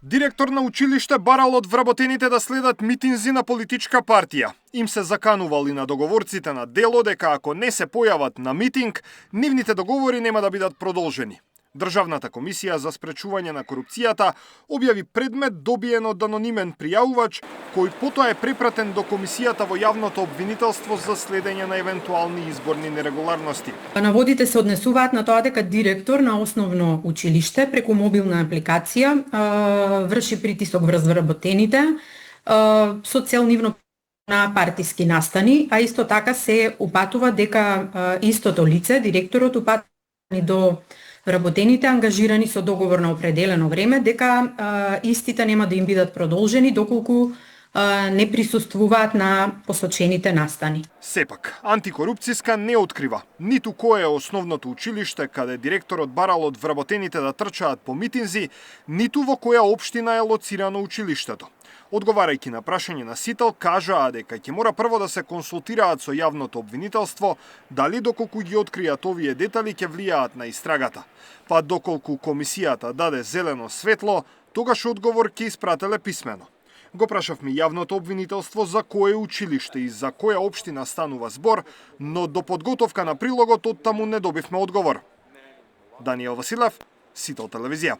Директор на училиште барал од вработените да следат митинзи на политичка партија. Им се заканували на договорците на дело дека ако не се појават на митинг, нивните договори нема да бидат продолжени. Државната комисија за спречување на корупцијата објави предмет добиен од анонимен пријавувач, кој потоа е препратен до комисијата во јавното обвинителство за следење на евентуални изборни нерегуларности. Наводите се однесуваат на тоа дека директор на основно училиште преку мобилна апликација врши притисок врз вработените со цел нивно на партиски настани, а исто така се упатува дека истото лице, директорот, упатува до вработените ангажирани со договор на определено време, дека истите нема да им бидат продолжени доколку не присуствуваат на посочените настани. Сепак, антикорупцијска не открива ниту кое е основното училиште каде директорот барал од вработените да трчаат по митинзи, ниту во која општина е лоцирано училиштето. Одговарајќи на прашање на Сител, кажаа дека ќе мора прво да се консултираат со јавното обвинителство, дали доколку ги откријат овие детали ќе влијаат на истрагата. Па доколку комисијата даде зелено светло, тогаш одговор ќе испрателе писмено. Го прашавме јавното обвинителство за кое училиште и за која општина станува збор, но до подготовка на прилогот оттаму не добивме одговор. Даниел Василев, Сител телевизија.